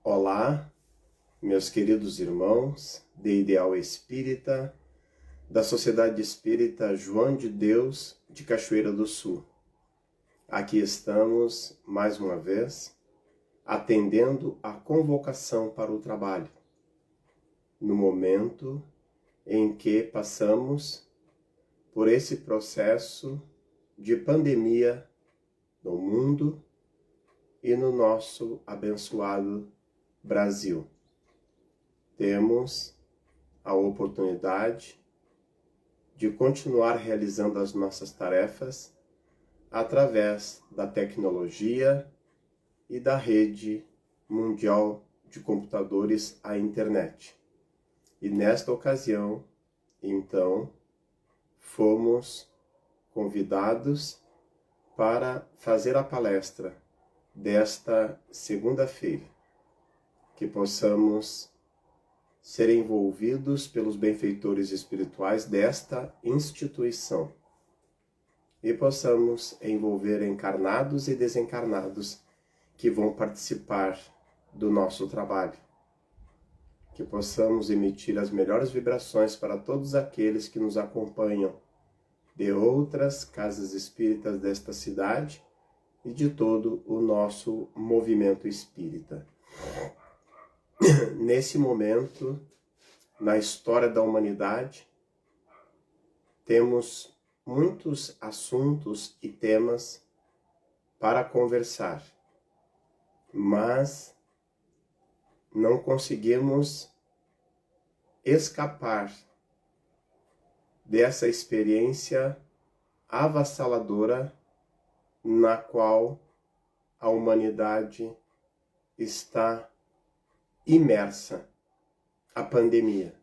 Olá, meus queridos irmãos de Ideal Espírita, da Sociedade Espírita João de Deus de Cachoeira do Sul. Aqui estamos, mais uma vez, atendendo à convocação para o trabalho, no momento em que passamos por esse processo de pandemia no mundo e no nosso abençoado Brasil. Temos a oportunidade de continuar realizando as nossas tarefas através da tecnologia e da rede mundial de computadores, a internet. E nesta ocasião, então, fomos convidados para fazer a palestra desta segunda-feira, que possamos ser envolvidos pelos benfeitores espirituais desta instituição e possamos envolver encarnados e desencarnados que vão participar do nosso trabalho, que possamos emitir as melhores vibrações para todos aqueles que nos acompanham de outras casas espíritas desta cidade e de todo o nosso movimento espírita. Nesse momento, na história da humanidade, temos muitos assuntos e temas para conversar, mas não conseguimos escapar dessa experiência avassaladora na qual a humanidade está imersa, a pandemia.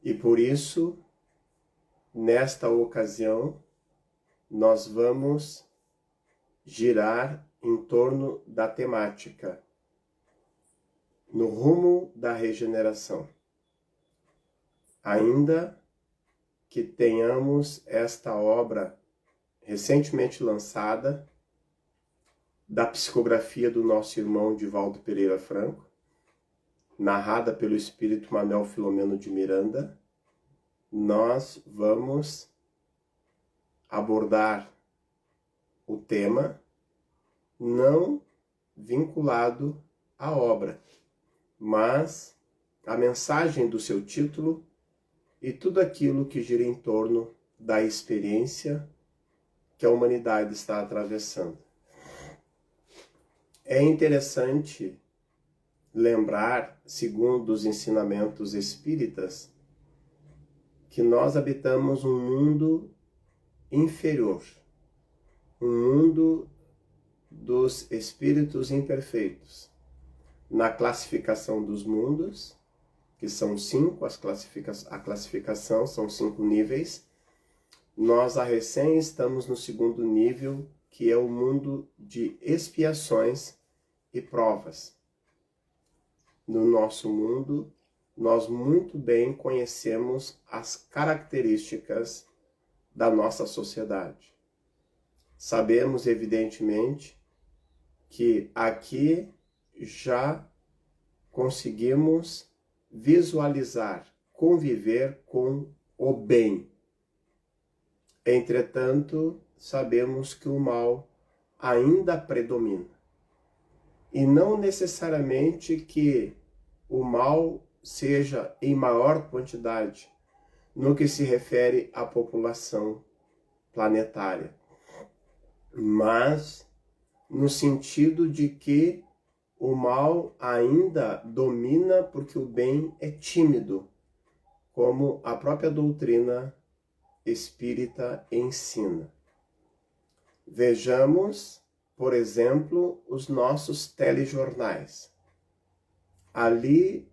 E por isso, nesta ocasião, nós vamos girar em torno da temática no rumo da regeneração. Ainda que tenhamos esta obra recentemente lançada, da psicografia do nosso irmão Divaldo Pereira Franco, narrada pelo espírito Manuel Filomeno de Miranda, nós vamos abordar o tema não vinculado à obra, mas a mensagem do seu título e tudo aquilo que gira em torno da experiência que a humanidade está atravessando. É interessante lembrar, segundo os ensinamentos espíritas, que nós habitamos um mundo inferior, um mundo dos espíritos imperfeitos. Na classificação dos mundos, que são 5, a classificação são 5 níveis, nós a recém estamos no segundo nível, que é o mundo de expiações e provas. No nosso mundo, nós muito bem conhecemos as características da nossa sociedade. Sabemos, evidentemente, que aqui já conseguimos visualizar, conviver com o bem. Entretanto, sabemos que o mal ainda predomina. E não necessariamente que o mal seja em maior quantidade no que se refere à população planetária, mas no sentido de que o mal ainda domina porque o bem é tímido, como a própria doutrina espírita ensina. Vejamos, por exemplo, os nossos telejornais. Ali,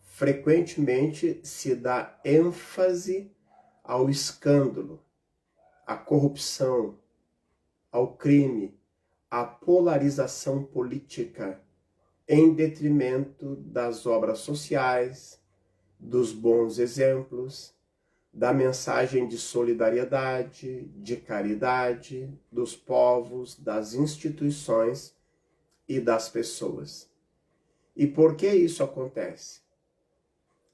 frequentemente, se dá ênfase ao escândalo, à corrupção, ao crime, à polarização política, em detrimento das obras sociais, dos bons exemplos, da mensagem de solidariedade, de caridade, dos povos, das instituições e das pessoas. E por que isso acontece?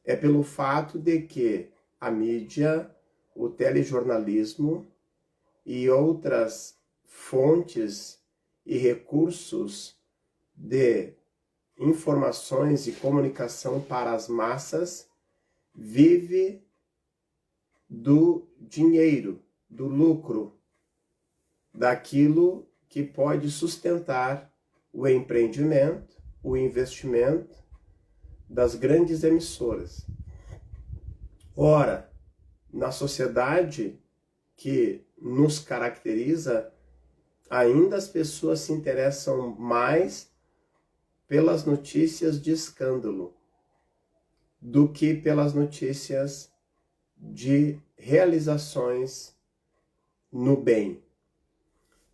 É pelo fato de que a mídia, o telejornalismo e outras fontes e recursos de informações e comunicação para as massas vive do dinheiro, do lucro, daquilo que pode sustentar o empreendimento, o investimento das grandes emissoras. Ora, na sociedade que nos caracteriza, ainda as pessoas se interessam mais pelas notícias de escândalo do que pelas notícias de realizações no bem.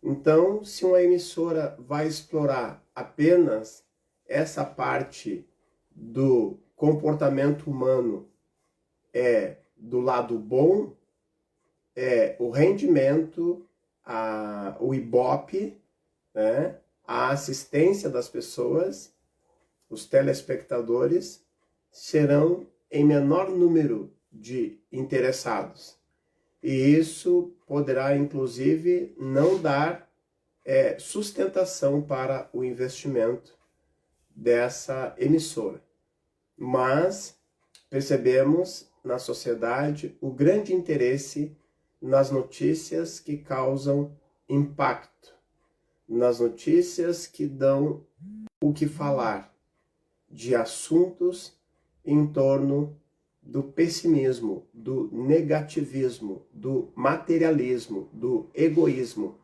Então, se uma emissora vai explorar apenas essa parte do comportamento humano do lado bom, o rendimento, o Ibope, né, a assistência das pessoas, os telespectadores, serão em menor número de interessados. E isso poderá, inclusive, não dar sustentação para o investimento dessa emissora. Mas percebemos na sociedade o grande interesse nas notícias que causam impacto, nas notícias que dão o que falar, de assuntos em torno do pessimismo, do negativismo, do materialismo, do egoísmo.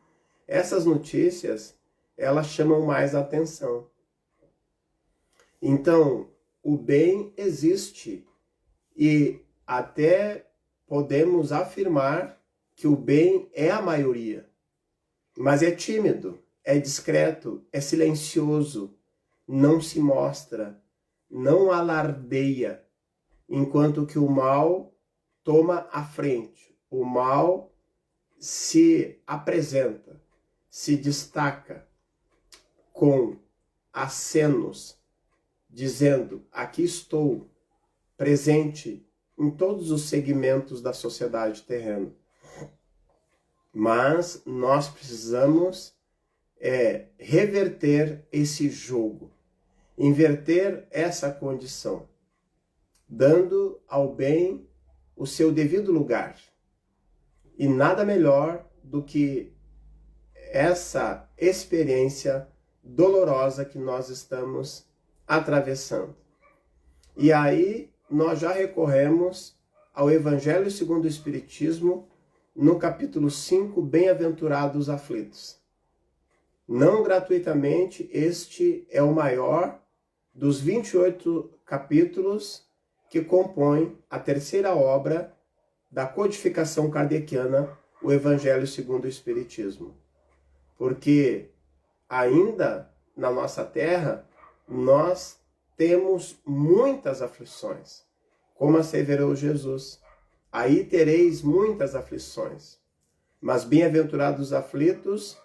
Essas notícias, elas chamam mais atenção. Então, o bem existe e até podemos afirmar que o bem é a maioria, mas é tímido, é discreto, é silencioso, não se mostra, não alardeia, enquanto que o mal toma a frente, o mal se apresenta, se destaca com acenos, dizendo: aqui estou, presente em todos os segmentos da sociedade terrena. Mas nós precisamos reverter esse jogo, inverter essa condição, dando ao bem o seu devido lugar. E nada melhor do que essa experiência dolorosa que nós estamos atravessando. E aí nós já recorremos ao Evangelho segundo o Espiritismo, no capítulo 5, Bem-aventurados aflitos. Não gratuitamente, este é o maior dos 28 capítulos que compõem a terceira obra da codificação kardeciana, o Evangelho segundo o Espiritismo. Porque ainda na nossa terra, nós temos muitas aflições, como asseverou Jesus. Aí tereis muitas aflições, mas bem-aventurados os aflitos,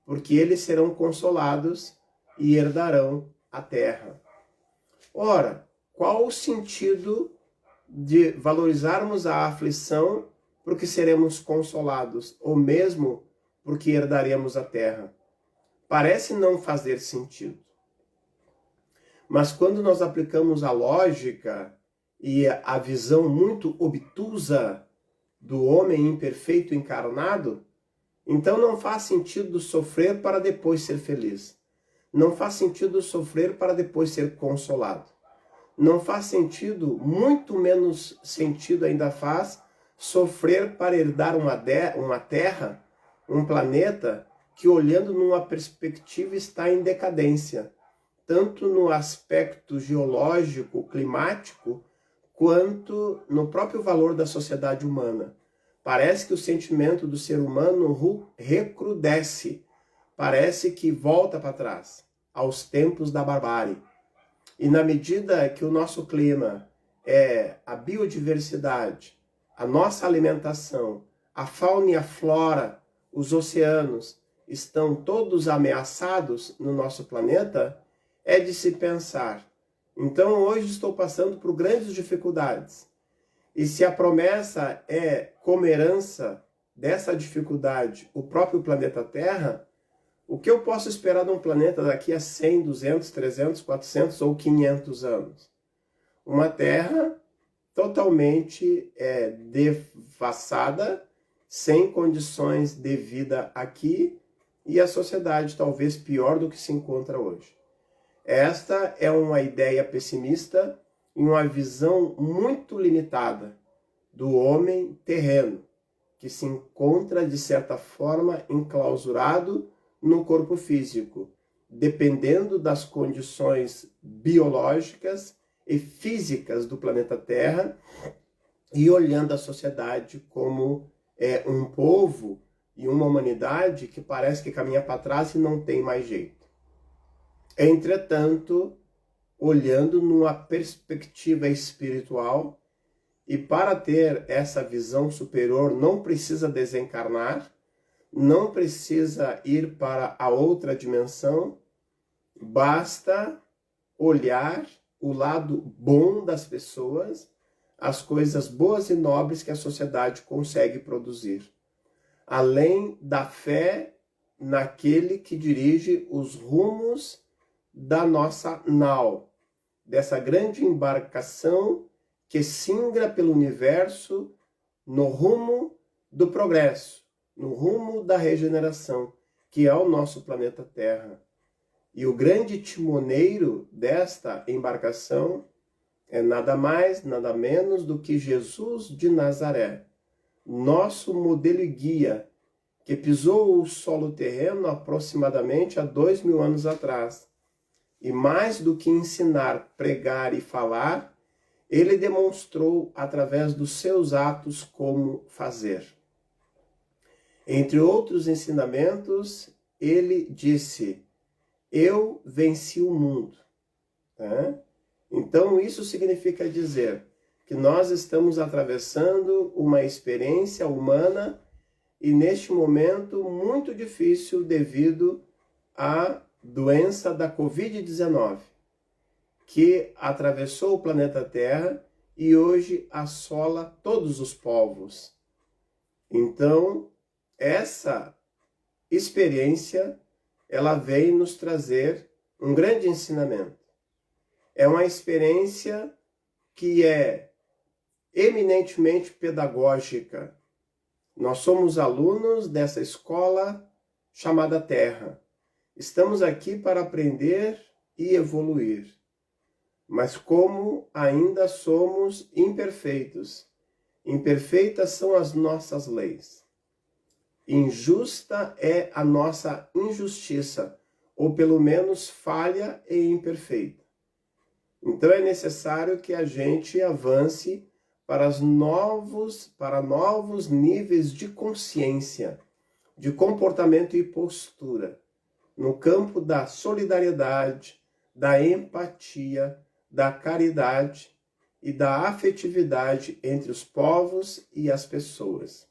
porque eles serão consolados e herdarão a terra. Ora, qual o sentido de valorizarmos a aflição porque seremos consolados, ou mesmo porque herdaremos a terra? Parece não fazer sentido. Mas quando nós aplicamos a lógica e a visão muito obtusa do homem imperfeito encarnado, então não faz sentido sofrer para depois ser feliz. Não faz sentido sofrer para depois ser consolado. Não faz sentido, muito menos sentido ainda faz, sofrer para herdar uma terra, um planeta que, olhando numa perspectiva, está em decadência, tanto no aspecto geológico, climático, quanto no próprio valor da sociedade humana. Parece que o sentimento do ser humano recrudesce, parece que volta para trás, aos tempos da barbárie. E na medida que o nosso clima a biodiversidade, a nossa alimentação, a fauna e a flora, os oceanos, estão todos ameaçados no nosso planeta, é de se pensar Então hoje estou passando por grandes dificuldades. E se a promessa é como herança dessa dificuldade o próprio planeta Terra, o que eu posso esperar de um planeta daqui a 100, 200, 300, 400 ou 500 anos? Uma Terra totalmente devassada, sem condições de vida aqui, e a sociedade talvez pior do que se encontra hoje. Esta é uma ideia pessimista e uma visão muito limitada do homem terreno, que se encontra, de certa forma, enclausurado no corpo físico, dependendo das condições biológicas e físicas do planeta Terra, e olhando a sociedade como um povo e uma humanidade que parece que caminha para trás e não tem mais jeito. Entretanto, olhando numa perspectiva espiritual, e para ter essa visão superior não precisa desencarnar, não precisa ir para a outra dimensão, basta olhar o lado bom das pessoas, as coisas boas e nobres que a sociedade consegue produzir, além da fé naquele que dirige os rumos da nossa nau, dessa grande embarcação que singra pelo universo no rumo do progresso, no rumo da regeneração, que é o nosso planeta Terra. E o grande timoneiro desta embarcação é nada mais, nada menos do que Jesus de Nazaré, nosso modelo e guia, que pisou o solo terreno aproximadamente há 2000 anos atrás. E mais do que ensinar, pregar e falar, ele demonstrou através dos seus atos como fazer. Entre outros ensinamentos, ele disse: eu venci o mundo. Então isso significa dizer que nós estamos atravessando uma experiência humana e neste momento muito difícil devido à doença da Covid-19, que atravessou o planeta Terra e hoje assola todos os povos. Então, essa experiência, ela vem nos trazer um grande ensinamento. É uma experiência que é eminentemente pedagógica. Nós somos alunos dessa escola chamada Terra. Estamos aqui para aprender e evoluir. Mas como ainda somos imperfeitos, imperfeitas são as nossas leis. Injusta é a nossa injustiça, ou pelo menos falha e imperfeita. Então é necessário que a gente avance para novos níveis de consciência, de comportamento e postura, no campo da solidariedade, da empatia, da caridade e da afetividade entre os povos e as pessoas.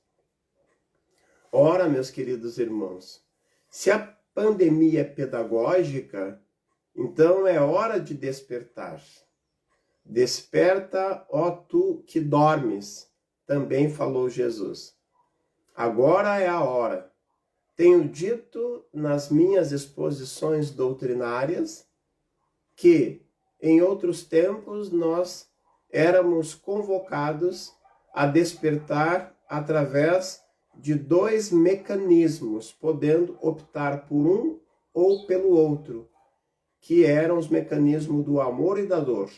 Ora, meus queridos irmãos, se a pandemia é pedagógica, então é hora de despertar. Desperta, ó tu que dormes, também falou Jesus. Agora é a hora. Tenho dito nas minhas exposições doutrinárias que, em outros tempos, nós éramos convocados a despertar através de dois mecanismos, podendo optar por um ou pelo outro, que eram os mecanismos do amor e da dor.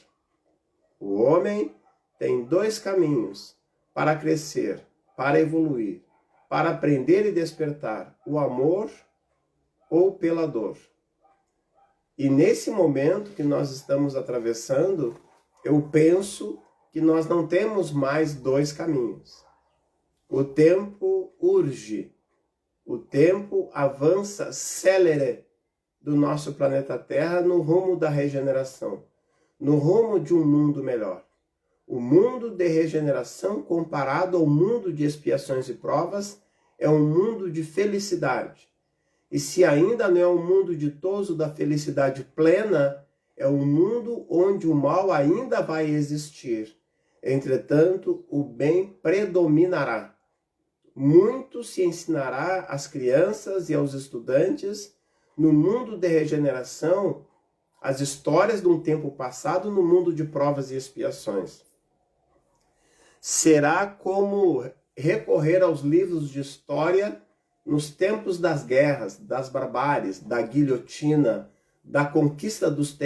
O homem tem dois caminhos para crescer, para evoluir, para aprender e despertar: o amor ou pela dor. E nesse momento que nós estamos atravessando, eu penso que nós não temos mais dois caminhos. O tempo urge, o tempo avança célere do nosso planeta Terra no rumo da regeneração, no rumo de um mundo melhor. O mundo de regeneração, comparado ao mundo de expiações e provas, é um mundo de felicidade. E se ainda não é um mundo ditoso da felicidade plena, é um mundo onde o mal ainda vai existir. Entretanto, o bem predominará. Muito se ensinará às crianças e aos estudantes no mundo de regeneração as histórias de um tempo passado no mundo de provas e expiações. Será como recorrer aos livros de história nos tempos das guerras, das barbáries, da guilhotina, da conquista dos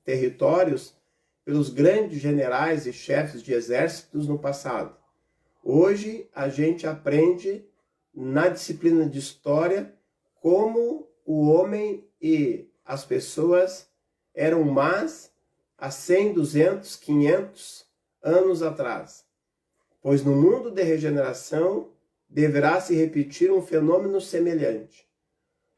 territórios pelos grandes generais e chefes de exércitos no passado. Hoje a gente aprende na disciplina de história como o homem e as pessoas eram más há 100, 200, 500 anos atrás. Pois no mundo de regeneração deverá se repetir um fenômeno semelhante,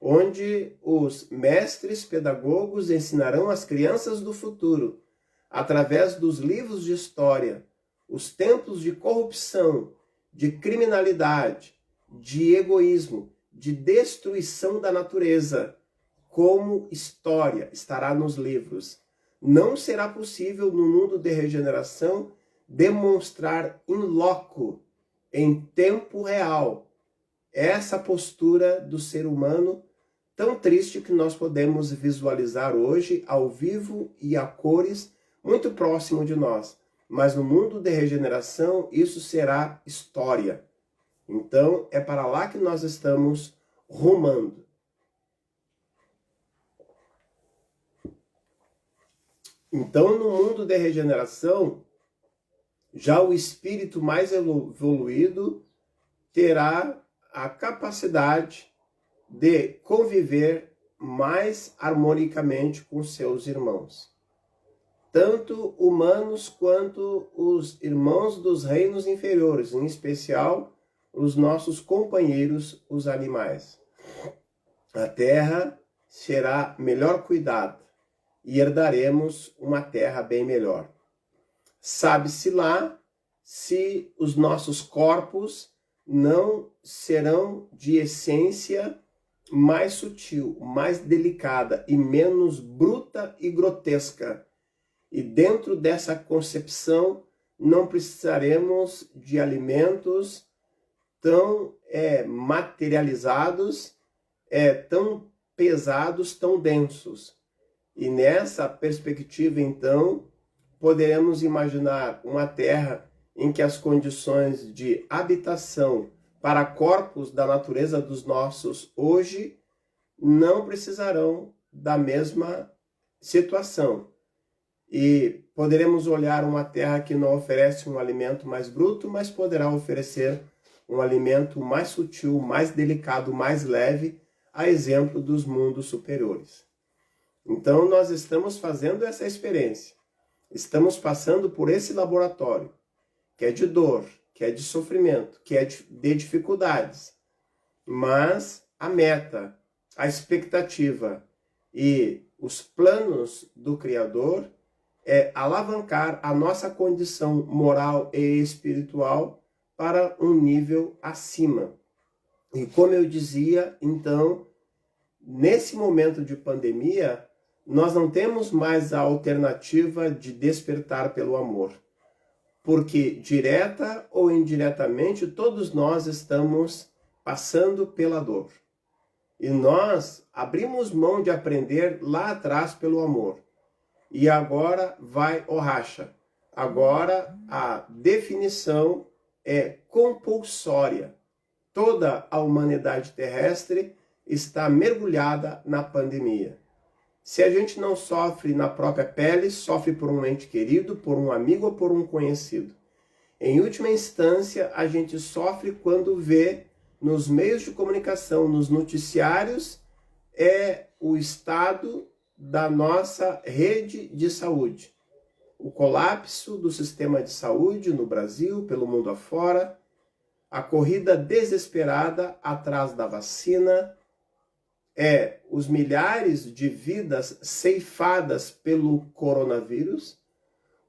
onde os mestres pedagogos ensinarão às crianças do futuro, através dos livros de história, os tempos de corrupção, de criminalidade, de egoísmo, de destruição da natureza, como história estará nos livros. Não será possível no mundo de regeneração demonstrar in loco, em tempo real, essa postura do ser humano tão triste que nós podemos visualizar hoje ao vivo e a cores muito próximo de nós. Mas no mundo de regeneração isso será história. Então é para lá que nós estamos rumando. Então no mundo de regeneração, já o espírito mais evoluído terá a capacidade de conviver mais harmonicamente com seus irmãos, tanto humanos quanto os irmãos dos reinos inferiores, em especial os nossos companheiros, os animais. A terra será melhor cuidada e herdaremos uma terra bem melhor. Sabe-se lá se os nossos corpos não serão de essência mais sutil, mais delicada e menos bruta e grotesca. E dentro dessa concepção não precisaremos de alimentos tão materializados, tão pesados, tão densos. E nessa perspectiva, então, poderemos imaginar uma terra em que as condições de habitação para corpos da natureza dos nossos hoje não precisarão da mesma situação. E poderemos olhar uma terra que não oferece um alimento mais bruto, mas poderá oferecer um alimento mais sutil, mais delicado, mais leve, a exemplo dos mundos superiores. Então nós estamos fazendo essa experiência. Estamos passando por esse laboratório, que é de dor, que é de sofrimento, que é de dificuldades. Mas a meta, a expectativa e os planos do Criador é alavancar a nossa condição moral e espiritual para um nível acima. E como eu dizia, então, nesse momento de pandemia, nós não temos mais a alternativa de despertar pelo amor. Porque, direta ou indiretamente, todos nós estamos passando pela dor. E nós abrimos mão de aprender lá atrás pelo amor. E agora vai o racha. Agora a definição é compulsória. Toda a humanidade terrestre está mergulhada na pandemia. Se a gente não sofre na própria pele, sofre por um ente querido, por um amigo ou por um conhecido. Em última instância, a gente sofre quando vê nos meios de comunicação, nos noticiários, o estado da nossa rede de saúde. O colapso do sistema de saúde no Brasil, pelo mundo afora, a corrida desesperada atrás da vacina, os milhares de vidas ceifadas pelo coronavírus,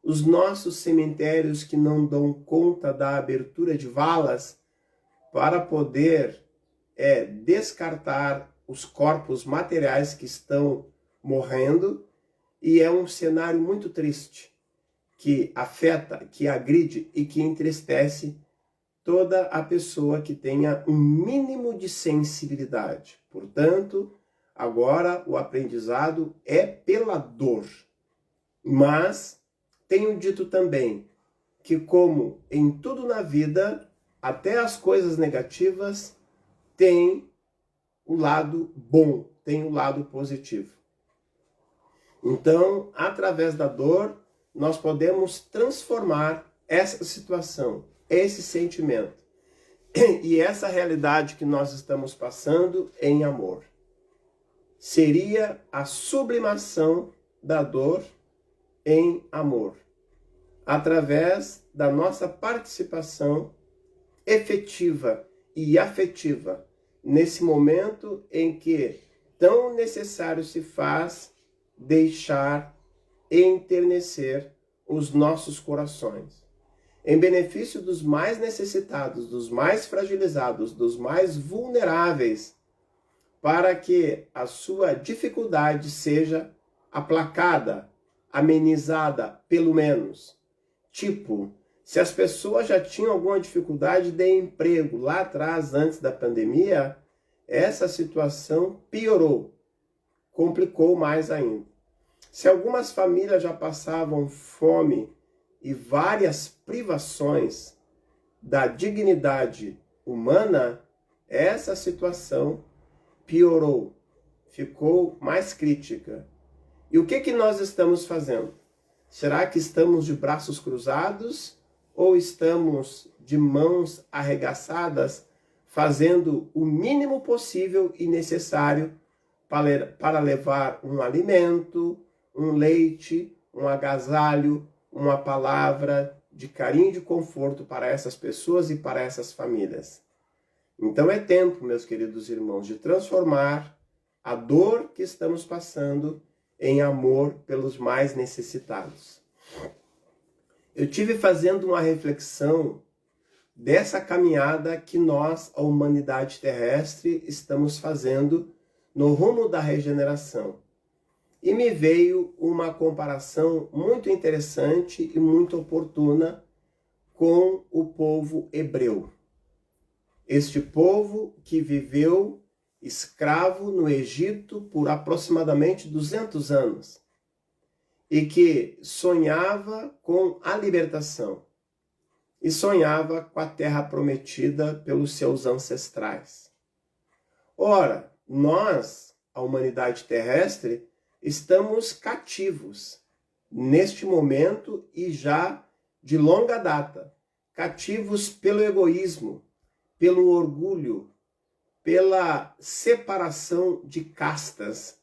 os nossos cemitérios que não dão conta da abertura de valas para poder descartar os corpos materiais que estão morrendo, e é um cenário muito triste, que afeta, que agride e que entristece toda a pessoa que tenha um mínimo de sensibilidade. Portanto, agora o aprendizado é pela dor. Mas tenho dito também que, como em tudo na vida, até as coisas negativas têm o lado bom, têm o lado positivo. Então, através da dor, nós podemos transformar essa situação, esse sentimento e essa realidade que nós estamos passando em amor. Seria a sublimação da dor em amor, através da nossa participação efetiva e afetiva nesse momento em que tão necessário se faz deixar enternecer os nossos corações, em benefício dos mais necessitados, dos mais fragilizados, dos mais vulneráveis, para que a sua dificuldade seja aplacada, amenizada, pelo menos. Tipo, se as pessoas já tinham alguma dificuldade de emprego lá atrás, antes da pandemia, essa situação piorou, complicou mais ainda. Se algumas famílias já passavam fome e várias privações da dignidade humana, essa situação piorou, ficou mais crítica. E o que nós estamos fazendo? Será que estamos de braços cruzados ou estamos de mãos arregaçadas, fazendo o mínimo possível e necessário para levar um alimento, um leite, um agasalho, uma palavra de carinho e de conforto para essas pessoas e para essas famílias? Então é tempo, meus queridos irmãos, de transformar a dor que estamos passando em amor pelos mais necessitados. Eu tive fazendo uma reflexão dessa caminhada que nós, a humanidade terrestre, estamos fazendo no rumo da regeneração. E me veio uma comparação muito interessante e muito oportuna com o povo hebreu. Este povo que viveu escravo no Egito por aproximadamente 200 anos e que sonhava com a libertação e sonhava com a terra prometida pelos seus ancestrais. Ora, nós, a humanidade terrestre, estamos cativos neste momento e já de longa data, cativos pelo egoísmo, pelo orgulho, pela separação de castas,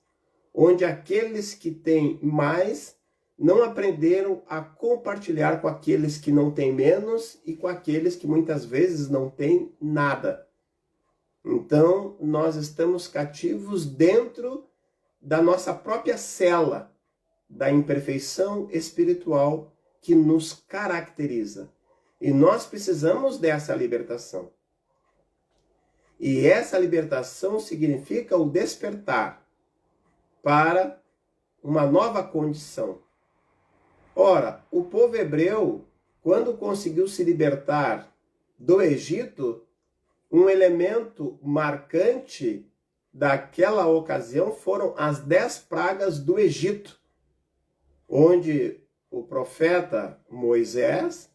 onde aqueles que têm mais não aprenderam a compartilhar com aqueles que não têm menos e com aqueles que muitas vezes não têm nada. Então, nós estamos cativos dentro da nossa própria cela, da imperfeição espiritual que nos caracteriza. E nós precisamos dessa libertação. E essa libertação significa o despertar para uma nova condição. Ora, o povo hebreu, quando conseguiu se libertar do Egito, um elemento marcante daquela ocasião foram as 10 pragas do Egito, onde o profeta Moisés,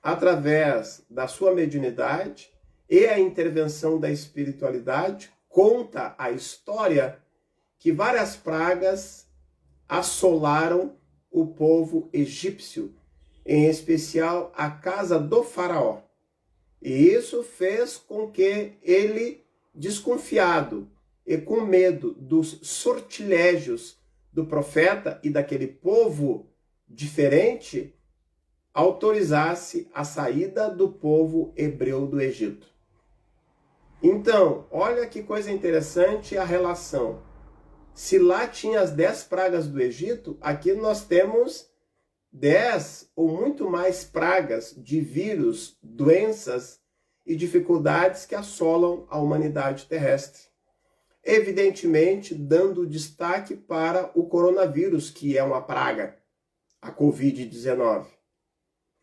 através da sua mediunidade e a intervenção da espiritualidade, conta a história que várias pragas assolaram o povo egípcio, em especial a casa do faraó. E isso fez com que ele, desconfiado e com medo dos sortilégios do profeta e daquele povo diferente, autorizasse a saída do povo hebreu do Egito. Então, olha que coisa interessante a relação. Se lá tinha as 10 pragas do Egito, aqui nós temos 10 ou muito mais pragas de vírus, doenças e dificuldades que assolam a humanidade terrestre. evidentemente dando destaque para o coronavírus, que é uma praga, a Covid-19.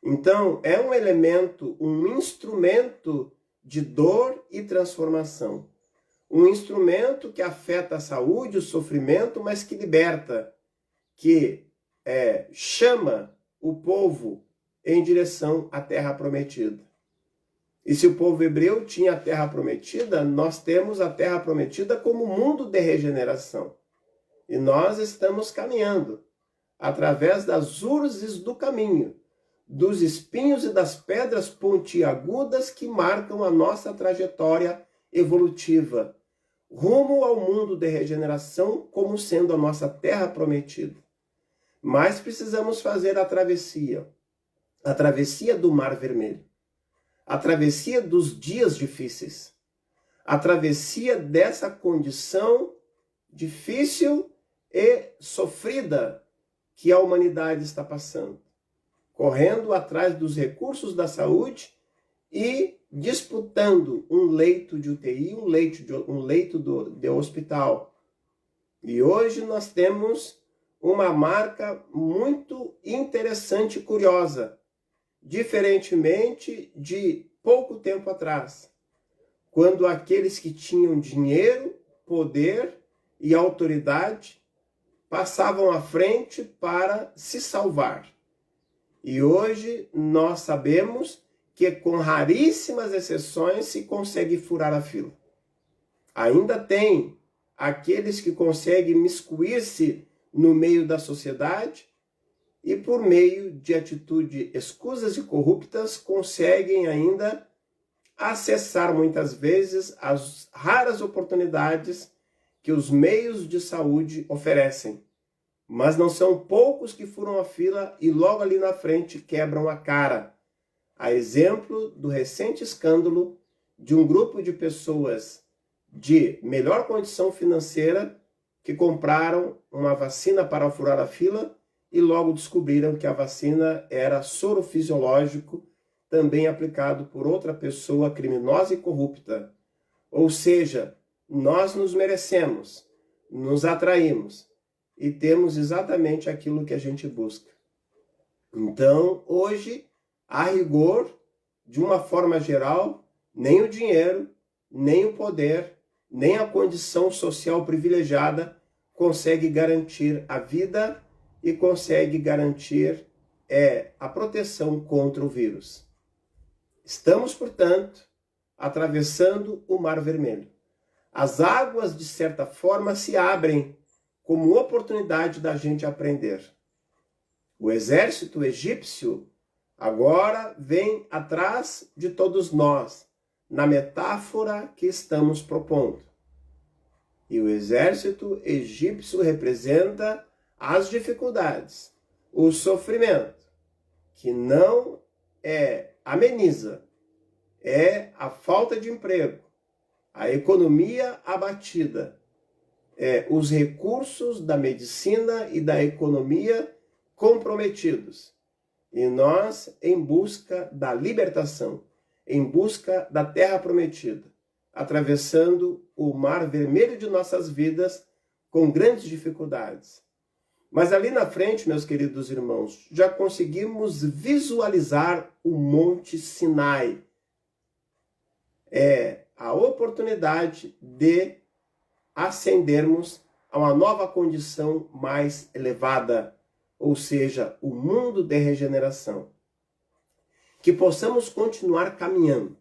Então, é um elemento, um instrumento de dor e transformação. Um instrumento que afeta a saúde, o sofrimento, mas que liberta, que chama o povo em direção à terra prometida. E se o povo hebreu tinha a terra prometida, nós temos a terra prometida como mundo de regeneração. E nós estamos caminhando através das urzes do caminho, dos espinhos e das pedras pontiagudas que marcam a nossa trajetória evolutiva, rumo ao mundo de regeneração como sendo a nossa terra prometida. Mas precisamos fazer a travessia do Mar Vermelho, a travessia dos dias difíceis, a travessia dessa condição difícil e sofrida que a humanidade está passando, correndo atrás dos recursos da saúde e disputando um leito de UTI, um leito de hospital. E hoje nós temos uma marca muito interessante e curiosa, diferentemente de pouco tempo atrás, quando aqueles que tinham dinheiro, poder e autoridade passavam à frente para se salvar. E hoje nós sabemos que com raríssimas exceções se consegue furar a fila. Ainda tem aqueles que conseguem miscuir-se no meio da sociedade e por meio de atitudes escusas e corruptas conseguem ainda acessar muitas vezes as raras oportunidades que os meios de saúde oferecem. Mas não são poucos que furam a fila e logo ali na frente quebram a cara. A exemplo do recente escândalo de um grupo de pessoas de melhor condição financeira que compraram uma vacina para furar a fila e logo descobriram que a vacina era soro fisiológico, também aplicado por outra pessoa criminosa e corrupta. Ou seja, nós nos merecemos, nos atraímos e temos exatamente aquilo que a gente busca. Então, hoje, a rigor, de uma forma geral, nem o dinheiro, nem o poder, nem a condição social privilegiada consegue garantir a vida e consegue garantir a proteção contra o vírus. Estamos, portanto, atravessando o Mar Vermelho. As águas, de certa forma, se abrem como oportunidade da gente aprender. O exército egípcio agora vem atrás de todos nós, na metáfora que estamos propondo. E o exército egípcio representa as dificuldades, o sofrimento, que não ameniza, é a falta de emprego, a economia abatida, os recursos da medicina e da economia comprometidos. E nós em busca da libertação, em busca da terra prometida, atravessando o mar vermelho de nossas vidas com grandes dificuldades. Mas ali na frente, meus queridos irmãos, já conseguimos visualizar o Monte Sinai. É a oportunidade de ascendermos a uma nova condição mais elevada, ou seja, o mundo de regeneração. Que possamos continuar caminhando,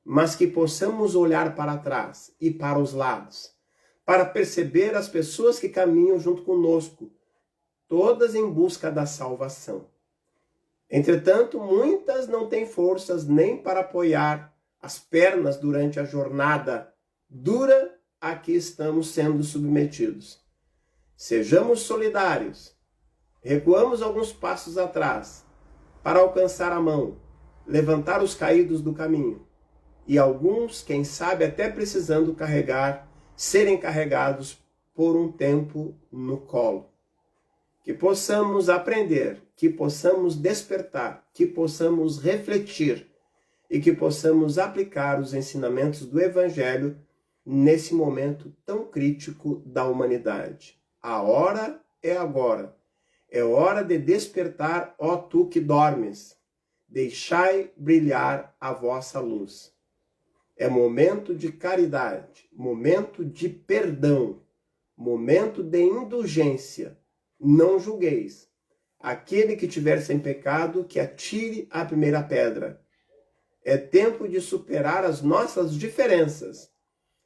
mas que possamos olhar para trás e para os lados, para perceber as pessoas que caminham junto conosco, todas em busca da salvação. Entretanto, muitas não têm forças nem para apoiar as pernas durante a jornada dura a que estamos sendo submetidos. Sejamos solidários, recuamos alguns passos atrás para alcançar a mão, levantar os caídos do caminho e alguns, quem sabe, até precisando serem carregados por um tempo no colo. Que possamos aprender, que possamos despertar, que possamos refletir e que possamos aplicar os ensinamentos do Evangelho nesse momento tão crítico da humanidade. A hora é agora. É hora de despertar, ó tu que dormes. Deixai brilhar a vossa luz. É momento de caridade, momento de perdão, momento de indulgência. Não julgueis. Aquele que tiver sem pecado, que atire a primeira pedra. É tempo de superar as nossas diferenças.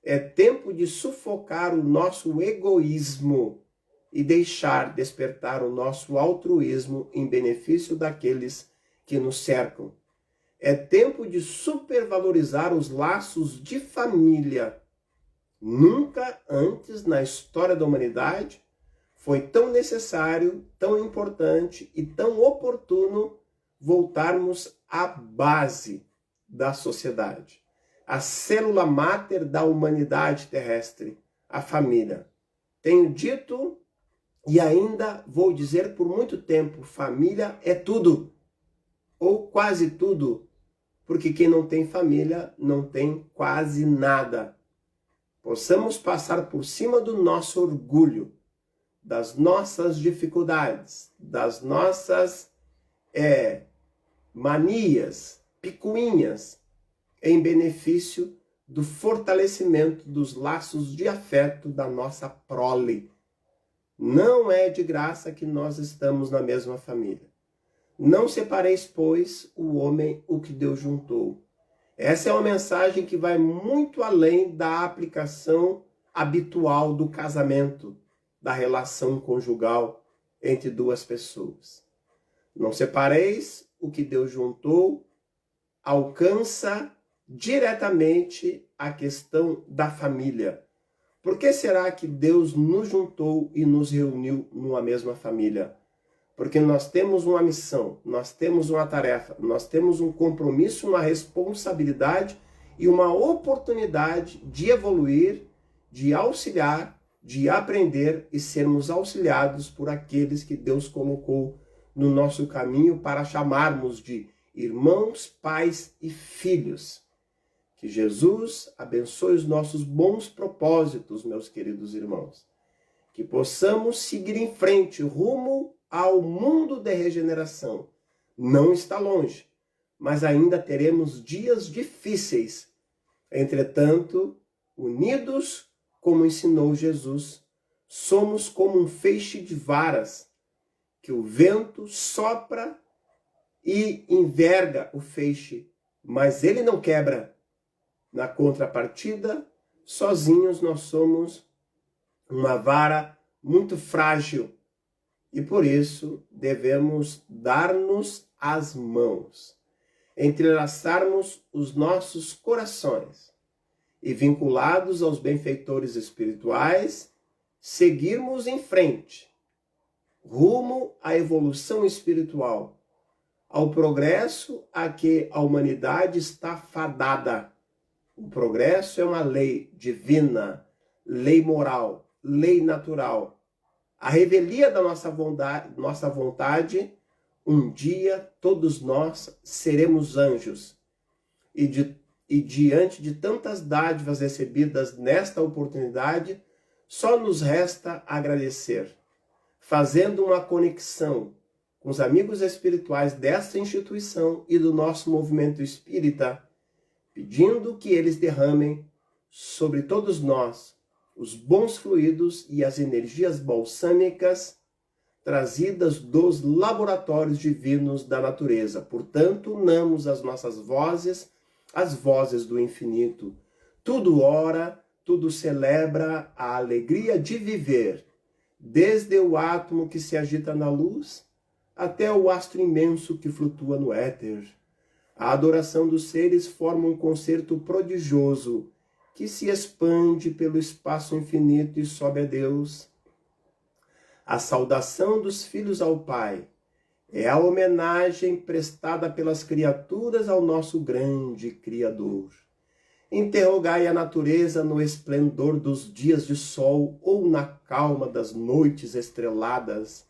É tempo de sufocar o nosso egoísmo e deixar despertar o nosso altruísmo em benefício daqueles que nos cercam. É tempo de supervalorizar os laços de família. Nunca antes na história da humanidade foi tão necessário, tão importante e tão oportuno voltarmos à base da sociedade, a célula máter da humanidade terrestre, a família. Tenho dito e ainda vou dizer por muito tempo, família é tudo, ou quase tudo, porque quem não tem família não tem quase nada. Possamos passar por cima do nosso orgulho, das nossas dificuldades, das nossas manias, picuinhas, em benefício do fortalecimento dos laços de afeto da nossa prole. Não é de graça que nós estamos na mesma família. Não separeis, pois, o homem o que Deus juntou. Essa é uma mensagem que vai muito além da aplicação habitual do casamento, da relação conjugal entre duas pessoas. Não separeis o que Deus juntou, alcança diretamente a questão da família. Por que será que Deus nos juntou e nos reuniu numa mesma família? Porque nós temos uma missão, nós temos uma tarefa, nós temos um compromisso, uma responsabilidade e uma oportunidade de evoluir, de auxiliar, de aprender e sermos auxiliados por aqueles que Deus colocou no nosso caminho para chamarmos de irmãos, pais e filhos. Que Jesus abençoe os nossos bons propósitos, meus queridos irmãos. Que possamos seguir em frente, rumo ao mundo de regeneração. Não está longe, mas ainda teremos dias difíceis. Entretanto, unidos, como ensinou Jesus, somos como um feixe de varas, que o vento sopra e enverga o feixe, mas ele não quebra. Na contrapartida, sozinhos nós somos uma vara muito frágil e por isso devemos dar-nos as mãos, entrelaçarmos os nossos corações e, vinculados aos benfeitores espirituais, seguirmos em frente, rumo à evolução espiritual, ao progresso a que a humanidade está fadada. O progresso é uma lei divina, lei moral, lei natural. A revelia da nossa vontade, um dia todos nós seremos anjos. E diante de tantas dádivas recebidas nesta oportunidade, só nos resta agradecer, fazendo uma conexão com os amigos espirituais desta instituição e do nosso movimento espírita, pedindo que eles derramem sobre todos nós os bons fluidos e as energias balsâmicas trazidas dos laboratórios divinos da natureza. Portanto, unamos as nossas vozes, as vozes do infinito. Tudo ora, tudo celebra a alegria de viver, desde o átomo que se agita na luz até o astro imenso que flutua no éter. A adoração dos seres forma um concerto prodigioso que se expande pelo espaço infinito e sobe a Deus. A saudação dos filhos ao Pai é a homenagem prestada pelas criaturas ao nosso grande Criador. Interrogai a natureza no esplendor dos dias de sol ou na calma das noites estreladas.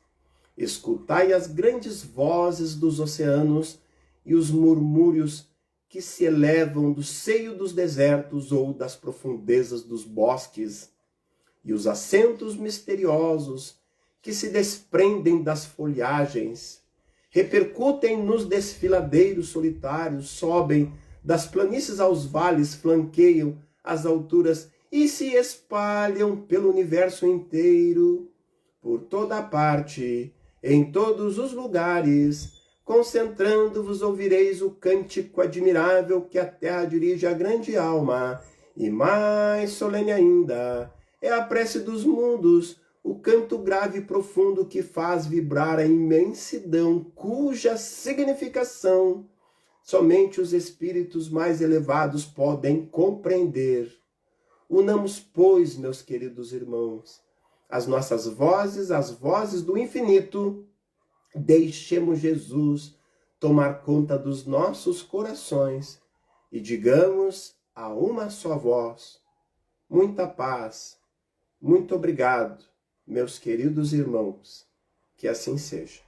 Escutai as grandes vozes dos oceanos e os murmúrios que se elevam do seio dos desertos ou das profundezas dos bosques, e os acentos misteriosos que se desprendem das folhagens, repercutem nos desfiladeiros solitários, sobem das planícies aos vales, flanqueiam as alturas e se espalham pelo universo inteiro, por toda parte, em todos os lugares. Concentrando-vos, ouvireis o cântico admirável que a terra dirige à grande alma, e mais solene ainda, é a prece dos mundos, o canto grave e profundo que faz vibrar a imensidão, cuja significação somente os espíritos mais elevados podem compreender. Unamos, pois, meus queridos irmãos, as nossas vozes, as vozes do infinito. Deixemos Jesus tomar conta dos nossos corações e digamos a uma só voz: muita paz, muito obrigado, meus queridos irmãos, que assim seja.